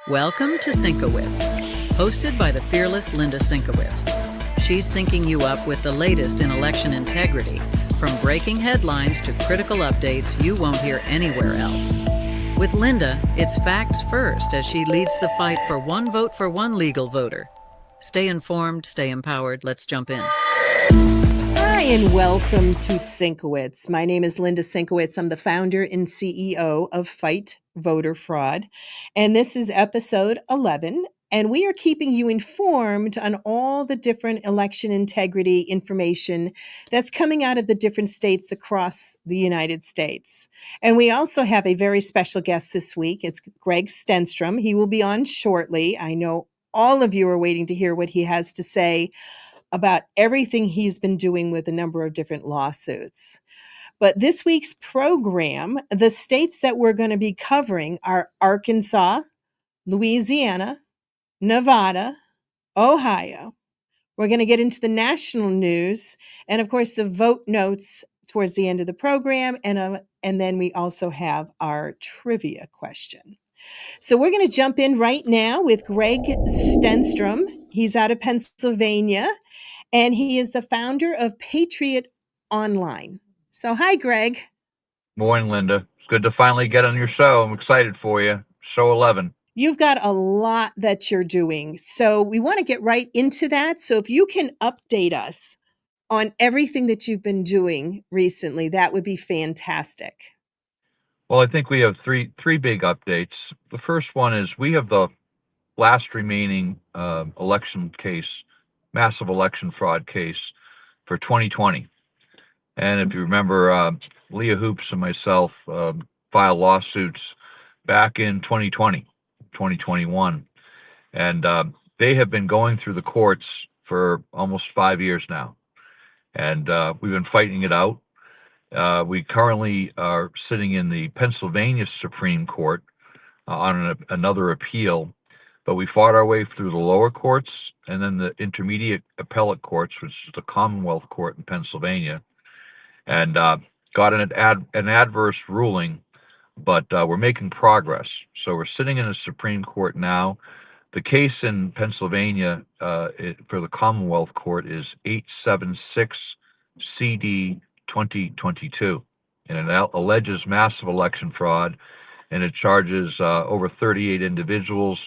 Welcome to SYNC-O-WICZ, hosted by the fearless Linda Szynkowicz. She's syncing you up with the latest in election integrity, from breaking headlines to critical updates you won't hear anywhere else. With Linda, it's facts first as she leads the fight for one vote for one legal voter. Stay informed, stay empowered. Let's jump in. Hi, and welcome to SYNC-O-WICZ. My name is Linda Szynkowicz. I'm the founder and CEO of Fight Voter Fraud. And this is episode 11. And we are keeping you informed on all the different election integrity information that's coming out of the different states across the United States. And we also have a very special guest this week. It's Greg Stenstrom. He will be on shortly. I know all of you are waiting to hear what he has to say about everything he's been doing with a number of different lawsuits. But this week's program, the states that we're going to be covering are Arkansas, Louisiana, Nevada, Ohio. We're going to get into the national news and, of course, the vote notes towards the end of the program. And then we also have our trivia question. So we're going to jump in right now with Greg Stenstrom. He's out of Pennsylvania, and he is the founder of Patriot.Online. So hi, Greg. Morning, Linda. It's good to finally get on your show. I'm excited for you. Show 11. You've got a lot that you're doing. So we want to get right into that. So if you can update us on everything that you've been doing recently, that would be fantastic. Well, I think we have three big updates. The first one is we have the last remaining election case, massive election fraud case for 2020. And if you remember, Leah Hoops and myself filed lawsuits back in 2020, 2021. And they have been going through the courts for almost 5 years now. And we've been fighting it out. We currently are sitting in the Pennsylvania Supreme Court on another appeal, but we fought our way through the lower courts and then the intermediate appellate courts, which is the Commonwealth Court in Pennsylvania, and got an adverse ruling, but we're making progress. So we're sitting in the Supreme Court now. The case in Pennsylvania for the Commonwealth Court is 876 CD 2022, and it alleges massive election fraud, and it charges over 38 individuals,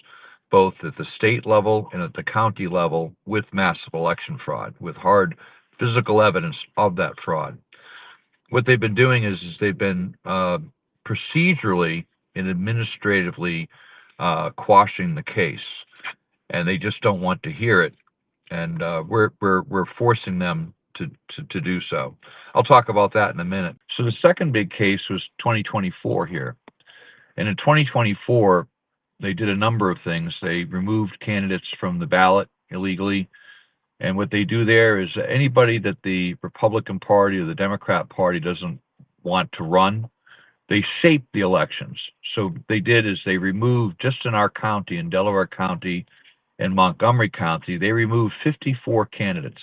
both at the state level and at the county level, with massive election fraud, with hard physical evidence of that fraud. What they've been doing is they've been procedurally and administratively quashing the case, and they just don't want to hear it, and we're forcing them to do so. I'll talk about that in a minute. So the second big case was 2024 here. And in 2024, they did a number of things. They removed candidates from the ballot illegally. And what they do there is anybody that the Republican Party or the Democrat Party doesn't want to run, they shape the elections. So what they did is they removed, just in our county, in Delaware County and Montgomery County, they removed 54 candidates,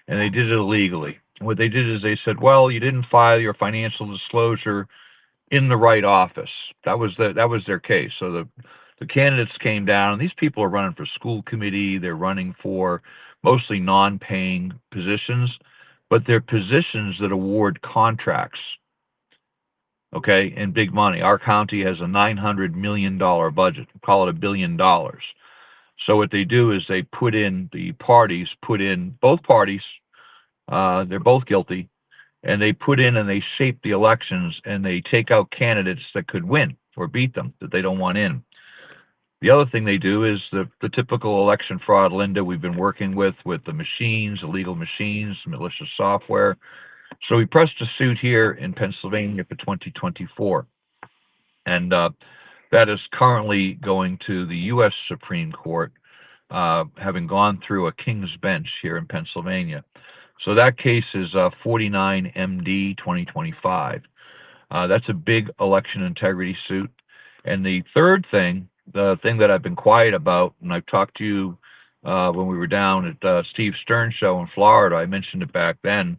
and they did it illegally. And what they did is they said, well, you didn't file your financial disclosure in the right office. That was their case. So the candidates came down, and these people are running for school committee. They're running for mostly non-paying positions, but they're positions that award contracts, okay, and big money. Our county has a $900 million budget, call it $1 billion. So what they do is they both parties, they're both guilty, and they put in and they shape the elections, and they take out candidates that could win or beat them, that they don't want in. The other thing they do is the typical election fraud, Linda, we've been working with the machines, illegal machines, malicious software. So we pressed a suit here in Pennsylvania for 2024. And that is currently going to the U.S. Supreme Court, having gone through a King's Bench here in Pennsylvania. So that case is 49 MD 2025. That's a big election integrity suit. And the third thing, the thing that I've been quiet about, and I've talked to you when we were down at Steve Stern's show in Florida, I mentioned it back then.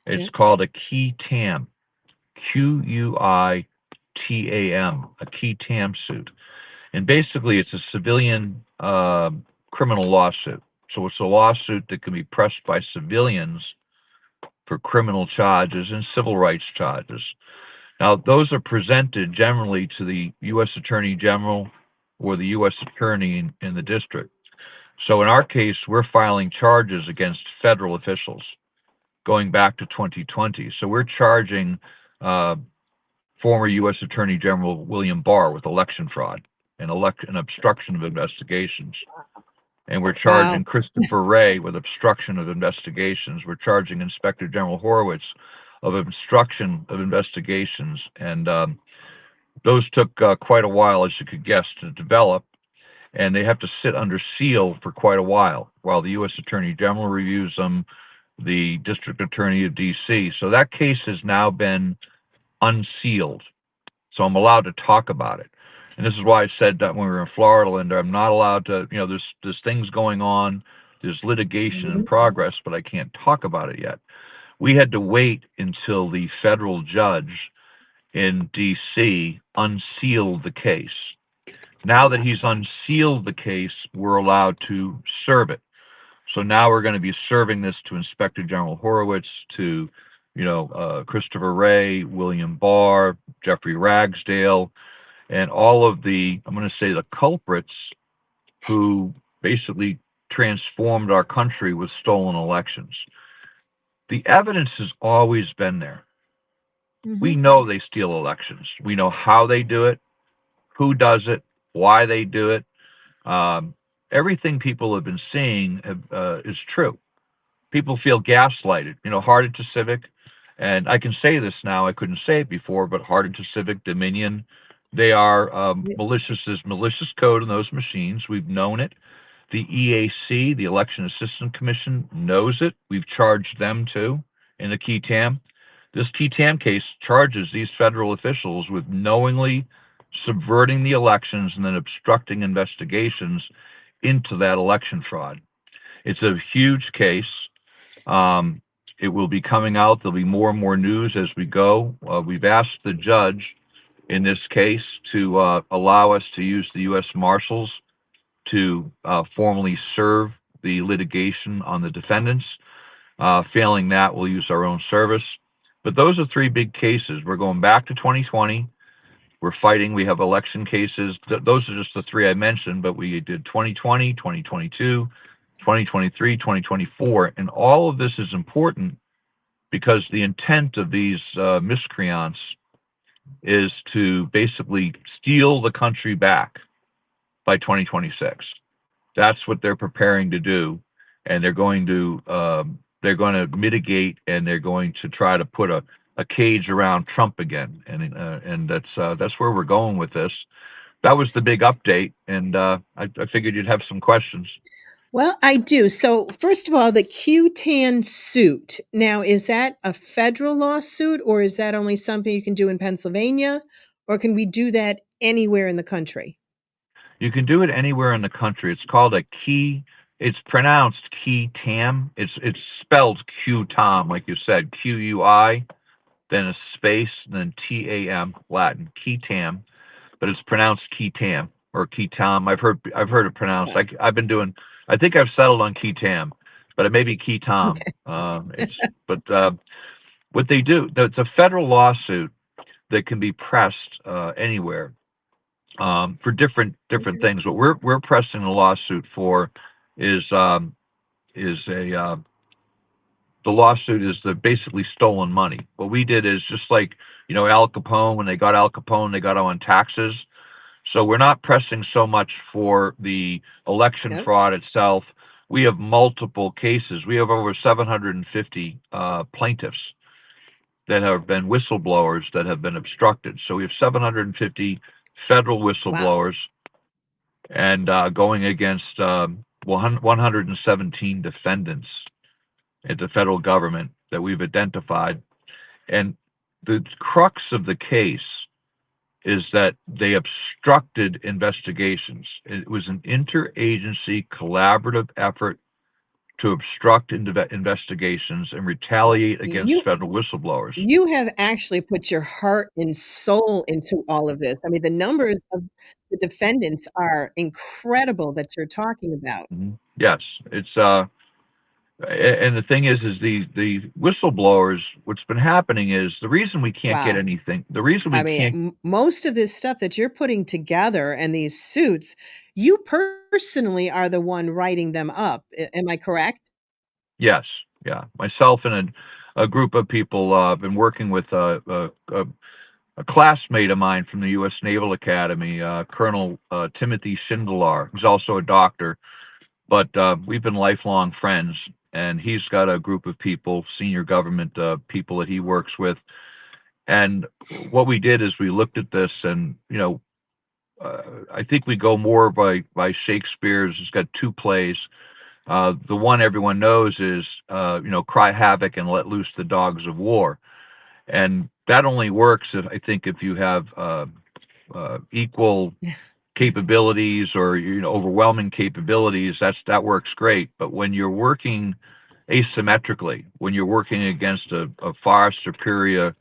It's called a key TAM, QUI TAM, a key TAM suit. And basically, it's a civilian criminal lawsuit. So it's a lawsuit that can be pressed by civilians for criminal charges and civil rights charges. Now, those are presented generally to the U.S. Attorney General or the U.S. Attorney in the district. So in our case, we're filing charges against federal officials going back to 2020. So we're charging former U.S. Attorney General William Barr with election fraud and obstruction of investigations. And we're charging Wow. Christopher Wray with obstruction of investigations. We're charging Inspector General Horowitz of obstruction of investigations. And those took quite a while, as you could guess, to develop. And they have to sit under seal for quite a while the U.S. Attorney General reviews them, the District Attorney of D.C. So that case has now been unsealed. So I'm allowed to talk about it. And this is why I said that when we were in Florida, Linda, I'm not allowed to, there's things going on, there's litigation in progress, but I can't talk about it yet. We had to wait until the federal judge in D.C. unsealed the case. Now that he's unsealed the case, we're allowed to serve it. So now we're going to be serving this to Inspector General Horowitz, to, Christopher Wray, William Barr, Jeffrey Ragsdale, and all of the, I'm going to say, the culprits who basically transformed our country with stolen elections. The evidence has always been there. We know they steal elections. We know how they do it, who does it, why they do it. Everything people have been seeing is true. People feel gaslighted. Harded to Civic, and I can say this now, I couldn't say it before, but Harded to Civic, Dominion, they are malicious. There's malicious code in those machines. We've known it. The EAC, the Election Assistance Commission, knows it. We've charged them too in the key TAM. This key TAM case charges these federal officials with knowingly subverting the elections and then obstructing investigations into that election fraud. It's a huge case. It will be coming out. There'll be more and more news as we go. We've asked the judge in this case to allow us to use the U.S. Marshals to formally serve the litigation on the defendants. Failing that, we'll use our own service. But those are three big cases. We're going back to 2020. We're fighting. We have election cases. Those are just the three I mentioned, but we did 2020, 2022, 2023, 2024. And all of this is important because the intent of these miscreants is to basically steal the country back by 2026. That's what they're preparing to do. And they're going to mitigate, and they're going to try to put a cage around Trump again, and that's where we're going with this. That was the big update, and I figured you'd have some questions. Well, I do. So first of all, the QTAN suit. Now, is that a federal lawsuit, or is that only something you can do in Pennsylvania, or can we do that anywhere in the country? You can do it anywhere in the country. It's called a key. It's pronounced key TAM. It's spelled Q-TAM, like you said, Q-U-I, then a space, then T-A-M, Latin, key TAM, but it's pronounced key TAM or key TAM. I've heard it pronounced. I think I've settled on key TAM, but it may be key TAM. Okay. What they do, it's a federal lawsuit that can be pressed anywhere for different things. What we're pressing a lawsuit for is the lawsuit is the basically stolen money. What we did is just like, Al Capone, when they got Al Capone, they got him on taxes. So we're not pressing so much for the election fraud itself. We have multiple cases. We have over 750 plaintiffs that have been whistleblowers that have been obstructed. So we have 750 federal whistleblowers, and going against 117 defendants at the federal government that we've identified. And the crux of the case is that they obstructed investigations. It was an interagency collaborative effort to obstruct investigations and retaliate against You federal whistleblowers. you have actually put your heart and soul into all of this. I mean, the numbers of the defendants are incredible that you're talking about. Yes, it's and the thing is the whistleblowers. What's been happening is the reason we can't get Wow. anything. The reason we I mean, can't. most of this stuff that you're putting together and these suits, you personally are the one writing them up. Am I correct? Yes, yeah. Myself and a group of people been working with a classmate of mine from the U.S. Naval Academy, Colonel Timothy Schindler, who's also a doctor. But we've been lifelong friends, and he's got a group of people, senior government people that he works with. And what we did is we looked at this, and I think we go more by Shakespeare's. It's got two plays. The one everyone knows is cry havoc and let loose the dogs of war, and that only works I think if you have equal capabilities or overwhelming capabilities. That works great. But when you're working asymmetrically, when you're working against a far superior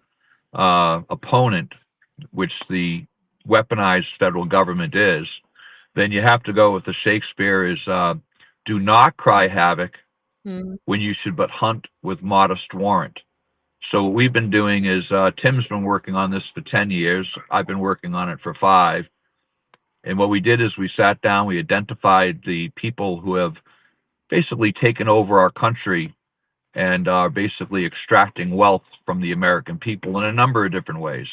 opponent, which the weaponized federal government is, then you have to go with the Shakespeare is do not cry havoc when you should but hunt with modest warrant. So what we've been doing is Tim's been working on this for 10 years. I've been working on it for 5. And what we did is we sat down, we identified the people who have basically taken over our country and are basically extracting wealth from the American people in a number of different ways.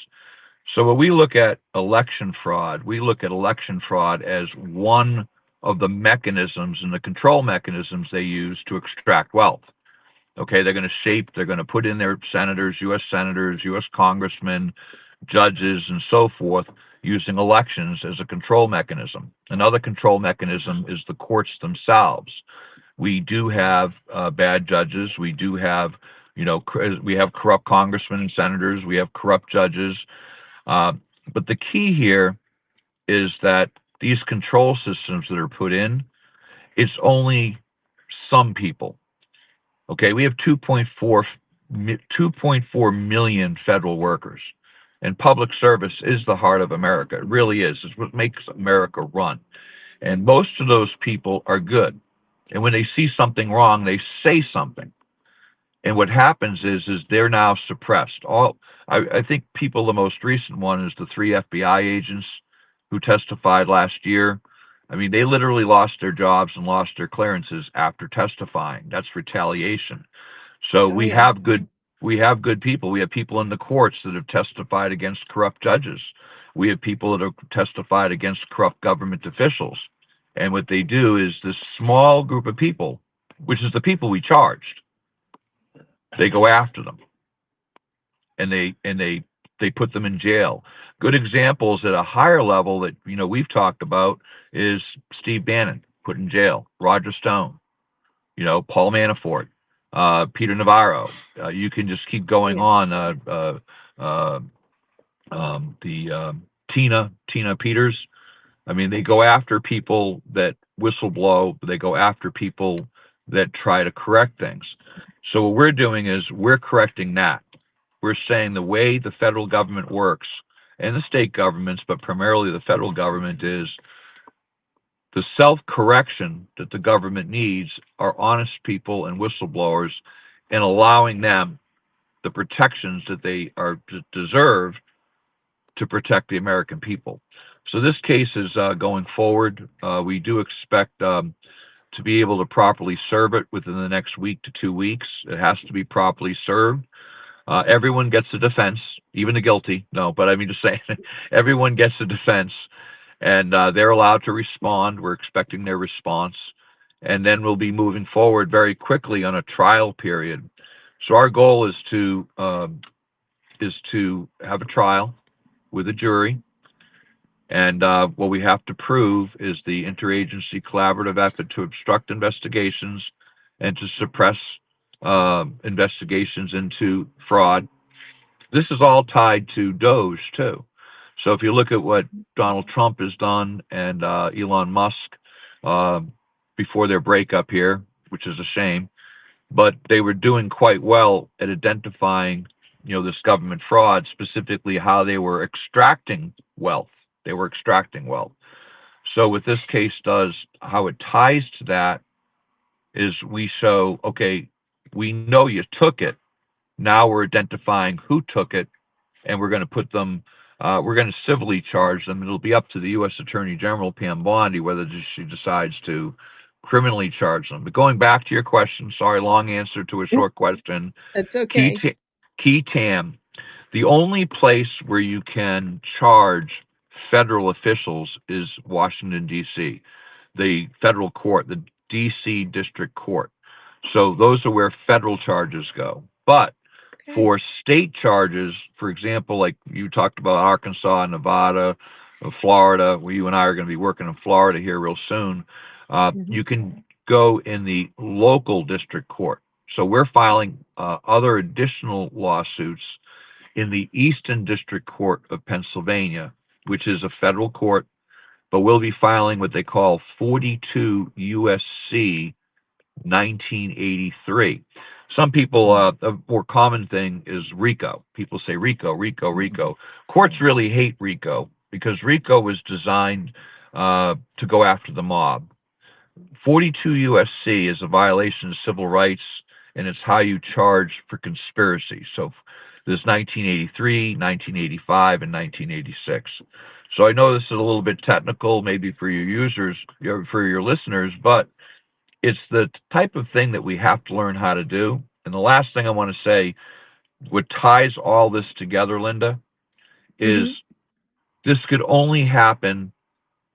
So when we look at election fraud, we look at election fraud as one of the mechanisms and the control mechanisms they use to extract wealth. Okay, they're going to put in their senators, U.S. congressmen, judges, and so forth, using elections as a control mechanism. Another control mechanism is the courts themselves. We do have bad judges. We do have, we have corrupt congressmen and senators. We have corrupt judges. But the key here is that these control systems that are put in, it's only some people. Okay, we have 2.4 million federal workers. And public service is the heart of America. It really is. It's what makes America run. And most of those people are good. And when they see something wrong, they say something. And what happens is they're now suppressed. I think the most recent one is the 3 FBI agents who testified last year. I mean, they literally lost their jobs and lost their clearances after testifying. That's retaliation. So we have good people. We have people in the courts that have testified against corrupt judges. We have people that have testified against corrupt government officials. And what they do is this small group of people, which is the people we charged, they go after them. And they put them in jail. Good examples at a higher level that we've talked about is Steve Bannon put in jail, Roger Stone, Paul Manafort, Peter Navarro. You can just keep going on. Tina Peters. I mean, they go after people that whistleblow. They go after people that try to correct things. So what we're doing is we're correcting that. We're saying the way the federal government works, and the state governments, but primarily the federal government, is the self-correction that the government needs are honest people and whistleblowers, and allowing them the protections that they deserve to protect the American people. So this case is going forward. We do expect to be able to properly serve it within the next week to 2 weeks. It has to be properly served. Everyone gets a defense, even the guilty. No, but I mean to say, everyone gets a defense, and they're allowed to respond. We're expecting their response, and then we'll be moving forward very quickly on a trial period. So our goal is to have a trial with a jury, and what we have to prove is the interagency collaborative effort to obstruct investigations and to suppress investigations into fraud. This is all tied to DOJ too. So if you look at what Donald Trump has done and Elon Musk before their breakup here, which is a shame, but they were doing quite well at identifying, this government fraud, specifically how they were extracting wealth. They were extracting wealth. So what this case does, how it ties to that, is we show, okay, we know you took it. Now we're identifying who took it, and we're going to put them, we're going to civilly charge them. It'll be up to the U.S. Attorney General, Pam Bondi, whether she decides to criminally charge them. But going back to your question, sorry, long answer to a short question. That's okay. Key Tam, the only place where you can charge federal officials is Washington, D.C., the federal court, the D.C. District Court. So those are where federal charges go. But for state charges, for example, like you talked about Arkansas, Nevada, Florida, where you and I are going to be working in Florida here real soon, you can go in the local district court. So we're filing other additional lawsuits in the Eastern District Court of Pennsylvania, which is a federal court, but we'll be filing what they call 42 USC 1983. Some people, a more common thing is RICO. People say RICO, RICO, RICO. Courts really hate RICO because RICO was designed to go after the mob. 42 USC is a violation of civil rights, and it's how you charge for conspiracy. So there's 1983, 1985, and 1986. So I know this is a little bit technical, maybe for your users, for your listeners, but it's the type of thing that we have to learn how to do. And the last thing I want to say, what ties all this together, Linda, is this could only happen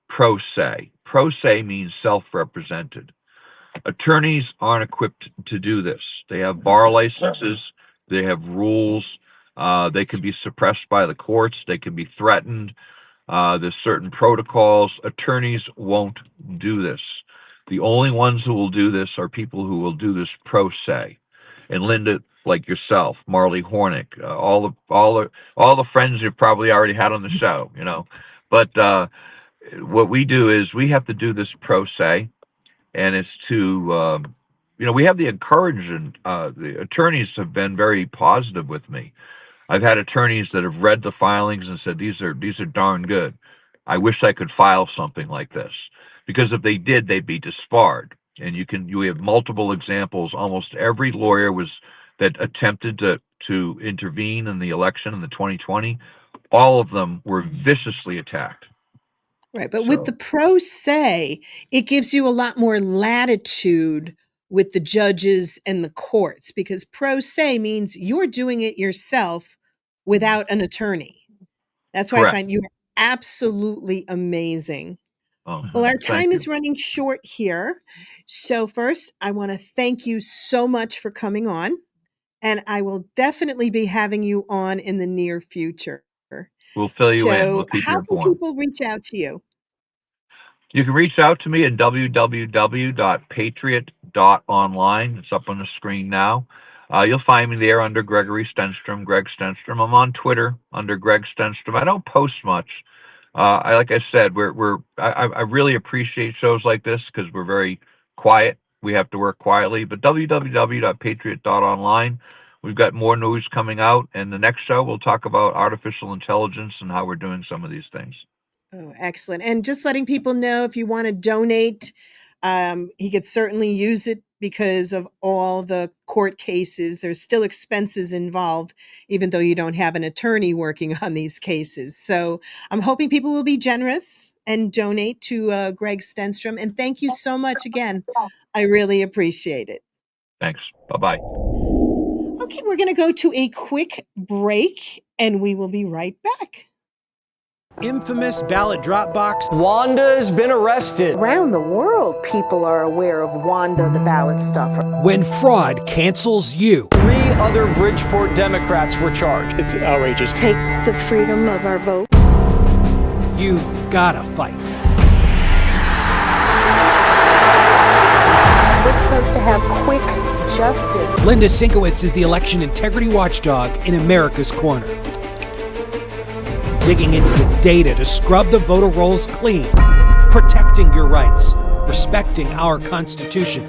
pro se. Pro se means self-represented. Attorneys aren't equipped to do this. They have bar licenses, they have rules, they can be suppressed by the courts, they can be threatened, there's certain protocols. Attorneys won't do this. The only ones who will do this are people who will do this pro se. And Linda, like yourself, Marley Hornick, all the friends you've probably already had on the show, But what we do is we have to do this pro se, and it's to, we have the encouragement. The attorneys have been very positive with me. I've had attorneys that have read the filings and said, these are darn good. I wish I could file something like this. Because if they did, they'd be disbarred. And you have multiple examples. Almost every lawyer that attempted to intervene in the election in the 2020, all of them were viciously attacked. Right. But with the pro se, it gives you a lot more latitude with the judges and the courts, because pro se means you're doing it yourself without an attorney. That's why I find you absolutely amazing. Well, our time is running short here. So first, I want to thank you so much for coming on. And I will definitely be having you on in the near future. We'll fill you in. We'll keep you how informed. can people reach out to you? You can reach out to me at www.Patriot.Online. It's up on the screen now. You'll find me there under Gregory Stenstrom, Greg Stenstrom. I'm on Twitter under Greg Stenstrom. I don't post much. Like I said, I really appreciate shows like this because we're very quiet. We have to work quietly. But www.Patriot.Online, we've got more news coming out. And the next show, we'll talk about artificial intelligence and how we're doing some of these things. Oh, excellent. And just letting people know, if you want to donate, he could certainly use it because of all the court cases. There's still expenses involved, even though you don't have an attorney working on these cases. So I'm hoping people will be generous and donate to Greg Stenstrom. And thank you so much again. I really appreciate it. Thanks. Bye-bye. Okay, we're going to go to a quick break, and we will be right back. Infamous ballot drop box. Wanda's been arrested. Around the world, people are aware of Wanda the ballot stuffer. When fraud cancels you. 3 other Bridgeport Democrats were charged. It's outrageous. Take the freedom of our vote. You gotta fight. We're supposed to have quick justice. Linda Szynkowicz is the election integrity watchdog in America's corner. Digging into the data to scrub the voter rolls clean, protecting your rights, respecting our Constitution,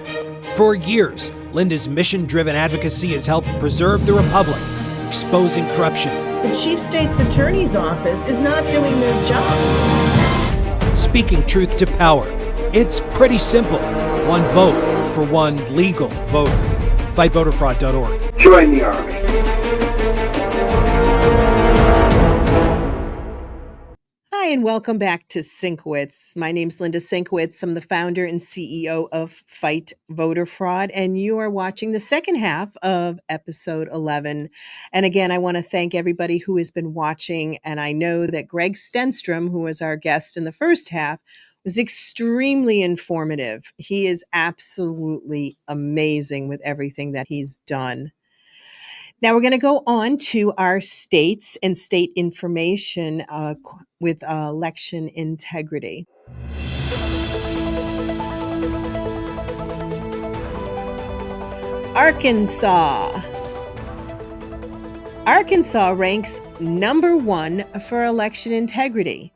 For years, Linda's mission-driven advocacy has helped preserve the republic, exposing corruption. The Chief State's Attorney's Office is not doing their job. Speaking truth to power. It's pretty simple. One vote for one legal voter. FightVoterFraud.org. Join the Army. Hi, and welcome back to SYNC-O-WICZ. My name's Linda Szynkowicz. I'm the founder and CEO of Fight Voter Fraud, and you are watching the second half of episode 11. And again, I want to thank everybody who has been watching, and I know that Greg Stenstrom, who was our guest in the first half, was extremely informative. He is absolutely amazing with everything that he's done. Now we're going to go on to our states and state information with election integrity. Arkansas. Arkansas ranks number 1 for election integrity.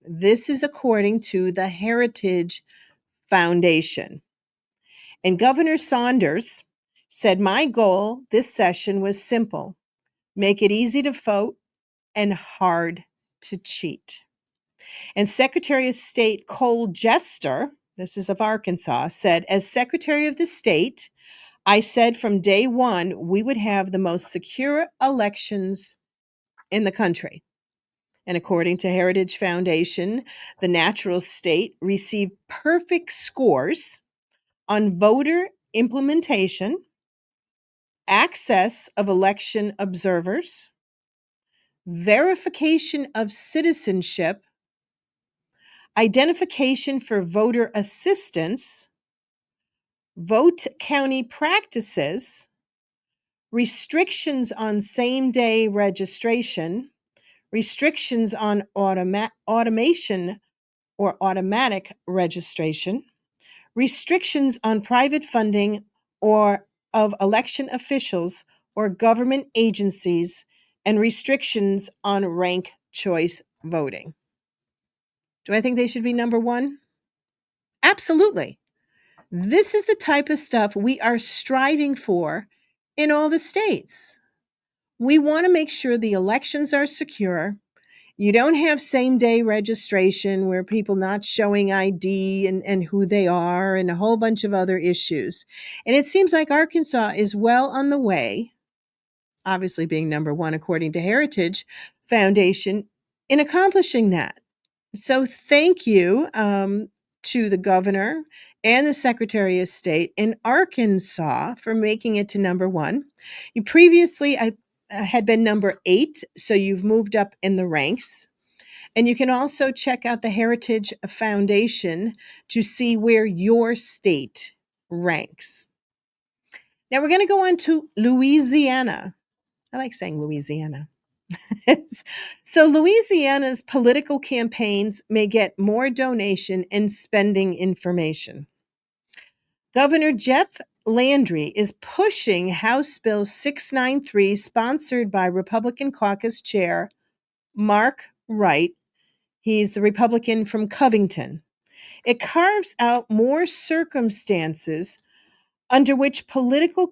This is according to the Heritage Foundation. And Governor Saunders said, "My goal this session was simple: make it easy to vote and hard to cheat." And Secretary of State Cole Jester, this is of Arkansas, said, "As Secretary of the State, I said from day one we would have the most secure elections in the country." And according to Heritage Foundation, the natural state received perfect scores on voter implementation, access of election observers, verification of citizenship, identification for voter assistance, vote county practices, restrictions on same-day registration, restrictions on automation or automatic registration, restrictions on private funding or of election officials or government agencies, and restrictions on rank choice voting. Do I think they should be number 1? Absolutely. This is the type of stuff we are striving for in all the states. We want to make sure the elections are secure. You don't have same-day registration where people not showing ID and who they are and a whole bunch of other issues. And it seems like Arkansas is well on the way, obviously being number 1 according to Heritage Foundation, in accomplishing that. So thank you to the governor and the Secretary of State in Arkansas for making it to number 1. You previously, had been number 8, so you've moved up in the ranks. And you can also check out the Heritage Foundation to see where your state ranks. Now we're going to go on to Louisiana. I like saying Louisiana. So Louisiana's political campaigns may get more donation and spending information. Governor Jeff Landry is pushing House Bill 693, sponsored by Republican Caucus Chair Mark Wright. He's the Republican from Covington. It carves out more circumstances under which political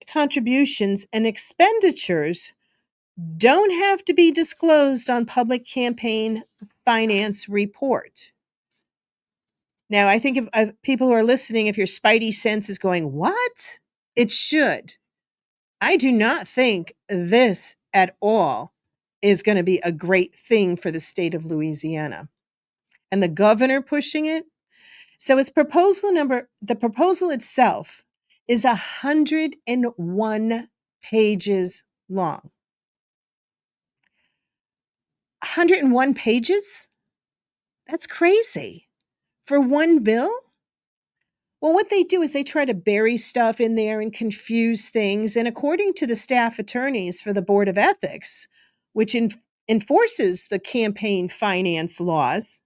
contributions and expenditures don't have to be disclosed on public campaign finance report. Now, I think if people who are listening, if your spidey sense is going, what? It should. I do not think this at all is going to be a great thing for the state of Louisiana. And the governor pushing it. So the proposal itself is 101 pages long. 101 pages? That's crazy. For one bill? Well, what they do is they try to bury stuff in there and confuse things. And according to the staff attorneys for the Board of Ethics, which enforces the campaign finance laws,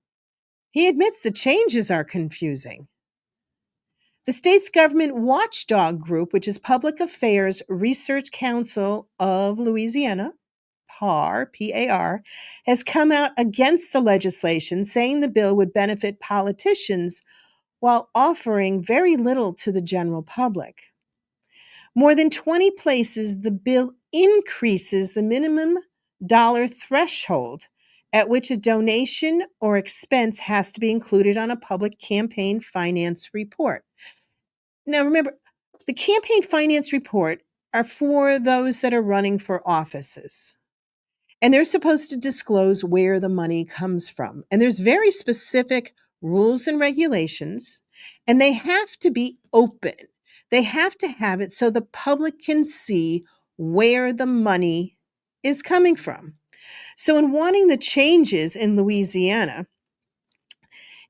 he admits the changes are confusing. The state's government watchdog group, which is Public Affairs Research Council of Louisiana, PAR, P-A-R, has come out against the legislation, saying the bill would benefit politicians while offering very little to the general public. More than 20 places, the bill increases the minimum dollar threshold at which a donation or expense has to be included on a public campaign finance report. Now, remember, the campaign finance report are for those that are running for offices. And they're supposed to disclose where the money comes from. And there's very specific rules and regulations, and they have to be open. They have to have it so the public can see where the money is coming from. So, in wanting the changes in Louisiana,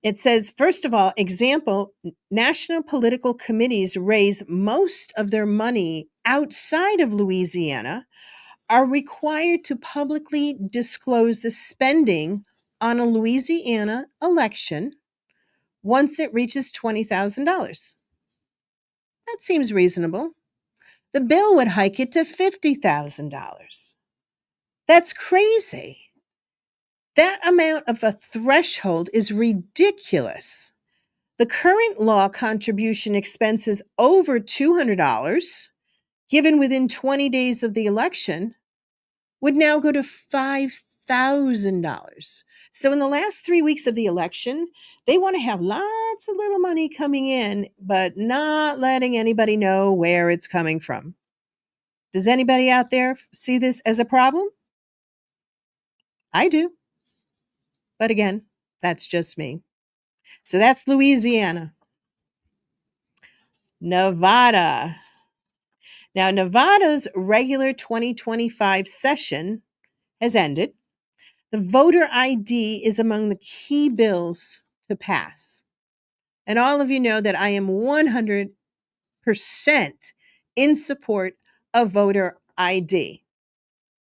it says, first of all, example, national political committees raise most of their money outside of Louisiana, are required to publicly disclose the spending on a Louisiana election once it reaches $20,000. That seems reasonable. The bill would hike it to $50,000. That's crazy. That amount of a threshold is ridiculous. The current law contribution expenses over $200, given within 20 days of the election, would now go to $5,000. So in the last 3 weeks of the election, they want to have lots of little money coming in, but not letting anybody know where it's coming from. Does anybody out there see this as a problem? I do. But again, that's just me. So that's Louisiana. Nevada. Now, Nevada's regular 2025 session has ended. The voter ID is among the key bills to pass. And all of you know that I am 100% in support of voter ID.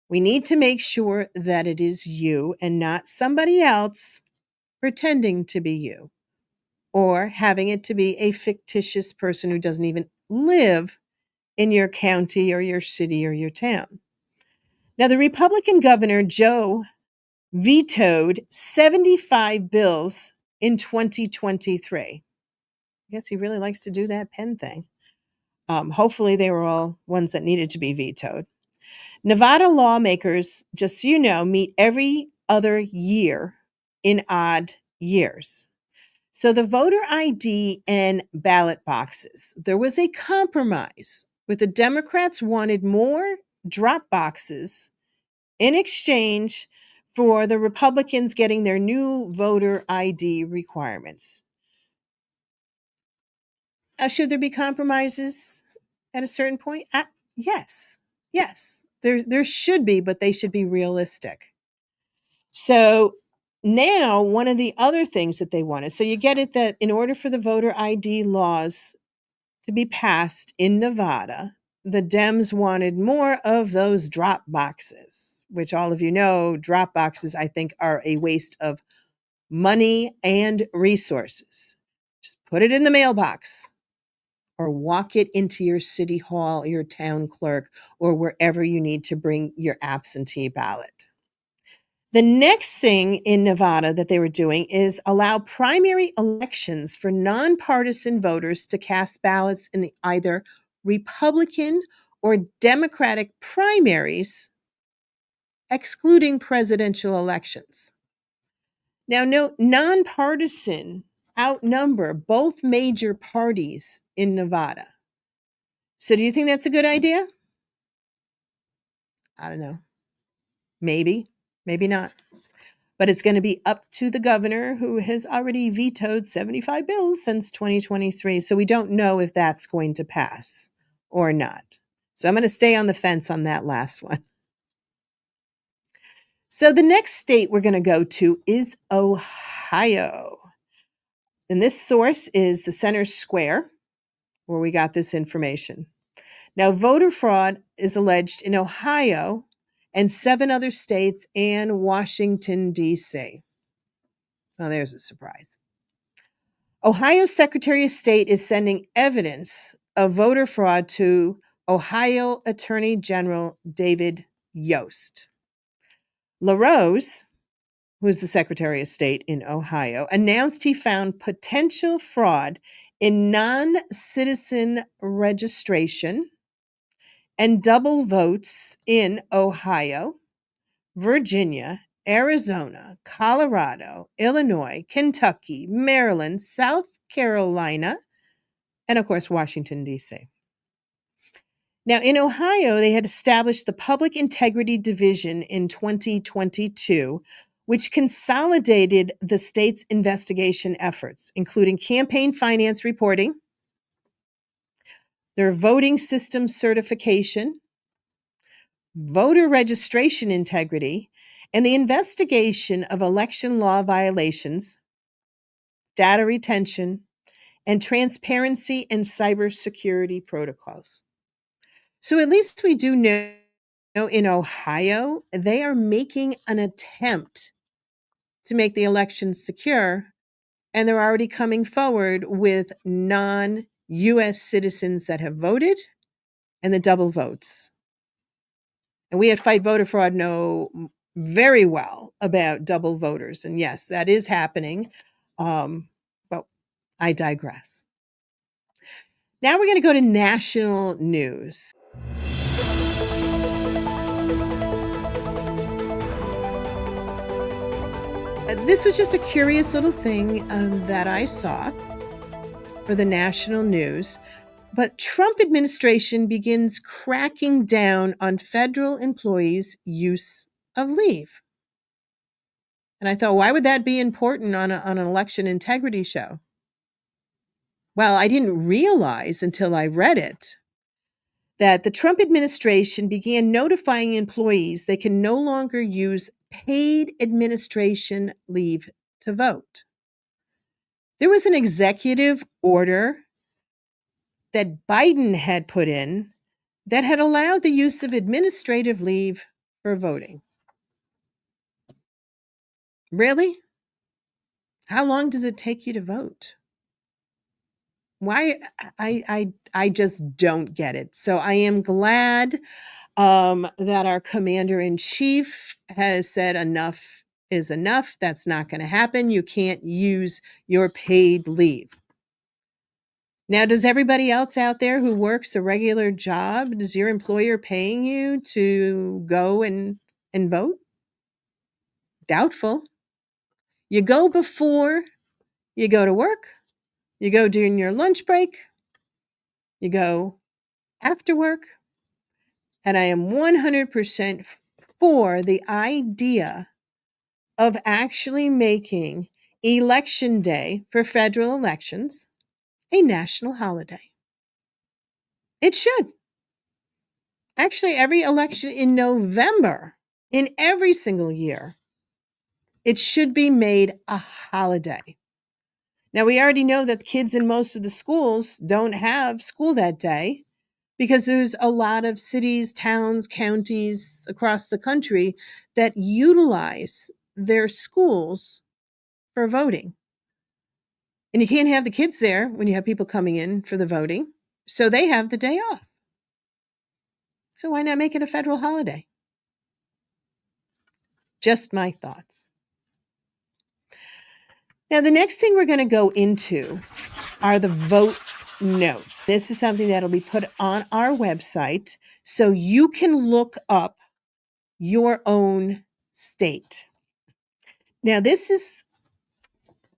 We need to make sure that it is you and not somebody else pretending to be you, or having it to be a fictitious person who doesn't even live in your county or your city or your town. Now, the Republican governor, Joe, vetoed 75 bills in 2023. I guess he really likes to do that pen thing. Hopefully they were all ones that needed to be vetoed. Nevada lawmakers, just so you know, meet every other year in odd years. So the voter ID and ballot boxes, there was a compromise with the Democrats wanted more drop boxes in exchange for the Republicans getting their new voter ID requirements. Should there be compromises at a certain point? Yes. There should be, but they should be realistic. So now one of the other things that they wanted, so you get it that in order for the voter ID laws to be passed in Nevada, the Dems wanted more of those drop boxes, which all of you know, drop boxes, I think, are a waste of money and resources. Just put it in the mailbox or walk it into your city hall, your town clerk, or wherever you need to bring your absentee ballot. The next thing in Nevada that they were doing is allow primary elections for nonpartisan voters to cast ballots in either Republican or Democratic primaries, excluding presidential elections. Now, no, nonpartisan outnumber both major parties in Nevada. So do you think that's a good idea? I don't know. Maybe, maybe not. But it's going to be up to the governor, who has already vetoed 75 bills since 2023. So we don't know if that's going to pass or not. So I'm going to stay on the fence on that last one. So the next state we're going to go to is Ohio. And this source is the Center Square, where we got this information. Now, voter fraud is alleged in Ohio and 7 other states and Washington, D.C. Oh, there's a surprise. Ohio's Secretary of State is sending evidence of voter fraud to Ohio Attorney General David Yost. LaRose, who is the Secretary of State in Ohio, announced he found potential fraud in non-citizen registration and double votes in Ohio, Virginia, Arizona, Colorado, Illinois, Kentucky, Maryland, South Carolina, and of course, Washington, D.C. Now, in Ohio, they had established the Public Integrity Division in 2022, which consolidated the state's investigation efforts, including campaign finance reporting, their voting system certification, voter registration integrity, and the investigation of election law violations, data retention, and transparency and cybersecurity protocols. So at least we do know in Ohio, they are making an attempt to make the elections secure, and they're already coming forward with non-US citizens that have voted and the double votes. And we at Fight Voter Fraud know very well about double voters. And yes, that is happening. But I digress. Now we're going to go to national news. This was just a curious little thing that I saw for the national news. But Trump administration begins cracking down on federal employees' use of leave. And I thought, why would that be important on an election integrity show? Well, I didn't realize until I read it that the Trump administration began notifying employees they can no longer use paid administration leave to vote. There was an executive order that Biden had put in that had allowed the use of administrative leave for voting. Really? How long does it take you to vote? Why? I just don't get it. So I am glad that our commander-in-chief has said enough is enough. That's not going to happen. You can't use your paid leave. Now, does everybody else out there who works a regular job, does your employer paying you to go and vote? Doubtful. You go before you go to work. You go during your lunch break. You go after work. And I am 100% for the idea of actually making Election Day for federal elections a national holiday. It should. Actually, every election in November, in every single year, it should be made a holiday. Now, we already know that kids in most of the schools don't have school that day because there's a lot of cities, towns, counties across the country that utilize their schools for voting. And you can't have the kids there when you have people coming in for the voting. So they have the day off. So why not make it a federal holiday? Just my thoughts. Now, the next thing we're going to go into are the vote notes. This is something that'll be put on our website so you can look up your own state. Now, this is,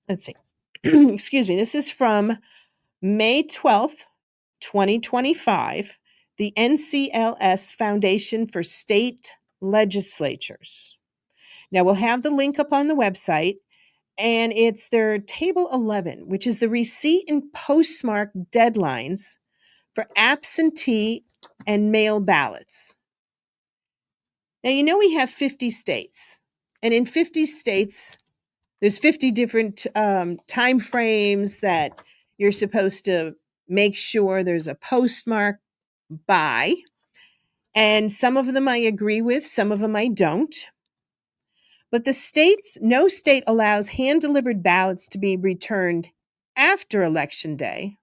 let's see, excuse me, this is from May 12th, 2025, the NCLS Foundation for State Legislatures. Now, we'll have the link up on the website, and it's their Table 11, which is the receipt and postmark deadlines for absentee and mail ballots. Now, you know we have 50 states, and in 50 states, there's 50 different time frames that you're supposed to make sure there's a postmark by, and some of them I agree with, some of them I don't. But no state allows hand-delivered ballots to be returned after Election Day,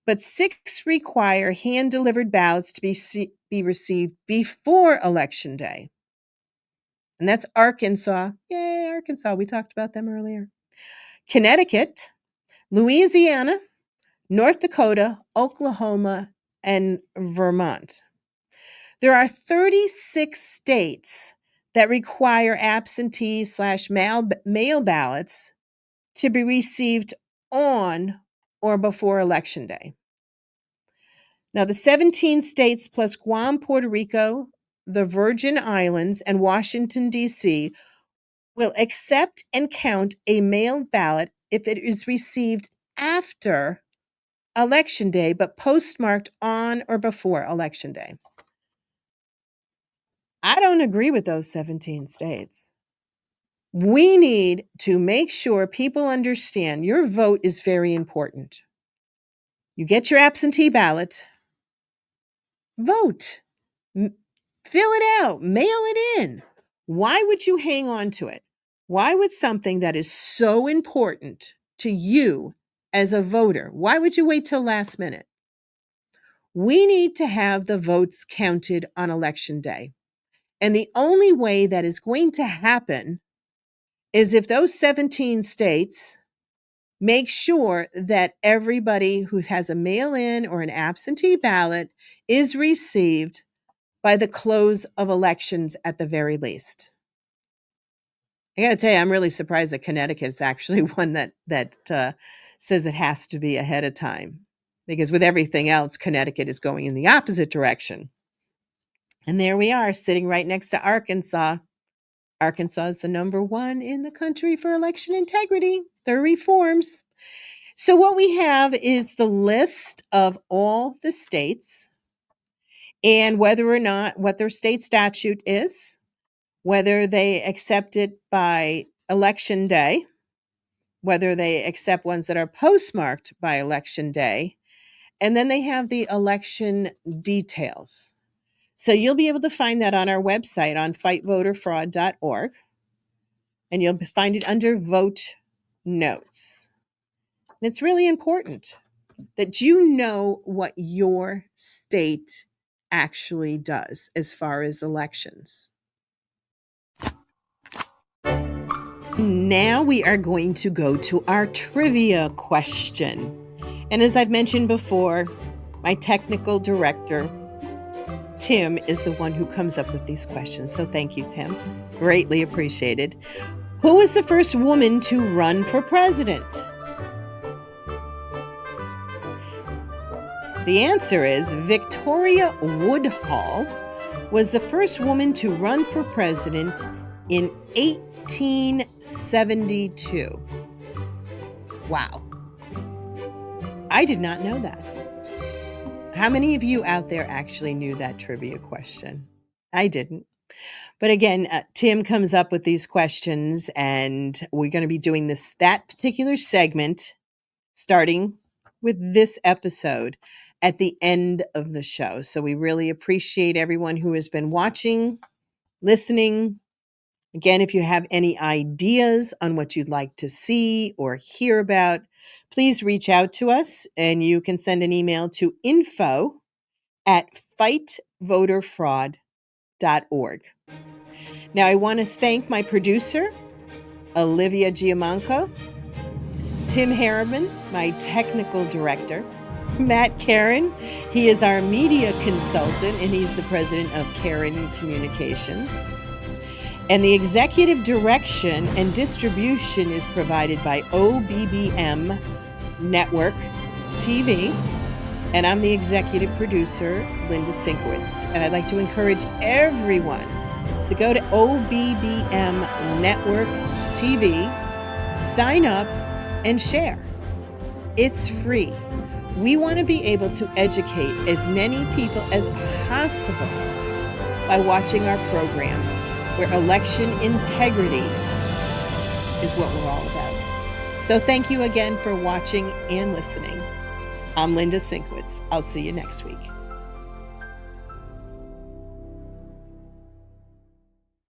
but 6 require hand-delivered ballots to be received before Election Day. And that's Arkansas. Yay, Arkansas. We talked about them earlier. Connecticut, Louisiana, North Dakota, Oklahoma, and Vermont. There are 36 states that require absentee/mail ballots to be received on or before Election Day. Now, the 17 states plus Guam, Puerto Rico, the Virgin Islands, and Washington, D.C. will accept and count a mailed ballot if it is received after Election Day, but postmarked on or before Election Day. I don't agree with those 17 states. We need to make sure people understand your vote is very important. You get your absentee ballot, vote, fill it out, mail it in. Why would you hang on to it? Why would something that is so important to you as a voter, why would you wait till last minute? We need to have the votes counted on Election Day. And the only way that is going to happen is if those 17 states make sure that everybody who has a mail-in or an absentee ballot is received by the close of elections at the very least. I got to tell you, I'm really surprised that Connecticut is actually one that says it has to be ahead of time. Because with everything else, Connecticut is going in the opposite direction. And there we are, sitting right next to Arkansas. Arkansas is the number one in the country for election integrity, their reforms. So what we have is the list of all the states and whether or not what their state statute is, whether they accept it by Election Day, whether they accept ones that are postmarked by Election Day, and then they have the election details. So you'll be able to find that on our website on fightvoterfraud.org, and you'll find it under Vote Notes. And it's really important that you know what your state actually does as far as elections. Now we are going to go to our trivia question. And as I've mentioned before, my technical director, Tim, is the one who comes up with these questions. So thank you, Tim. Greatly appreciated. Who was the first woman to run for president? The answer is Victoria Woodhull was the first woman to run for president in 1872. Wow. I did not know that. How many of you out there actually knew that trivia question? I didn't. But again, Tim comes up with these questions, and we're going to be doing that particular segment starting with this episode at the end of the show. So we really appreciate everyone who has been watching, listening. Again, if you have any ideas on what you'd like to see or hear about, please reach out to us, and you can send an email to info@fightvoterfraud.org. Now, I want to thank my producer, Olivia Giamanco, Tim Harriman, my technical director, Matt Karen. He is our media consultant, and he's the president of Karen Communications. And the executive direction and distribution is provided by OBBM Network TV. And I'm the executive producer, Linda Szynkowicz. And I'd like to encourage everyone to go to OBBM Network TV, sign up, and share. It's free. We want to be able to educate as many people as possible by watching our program, where election integrity is what we're all about. So thank you again for watching and listening. I'm Linda Szynkowicz. I'll see you next week.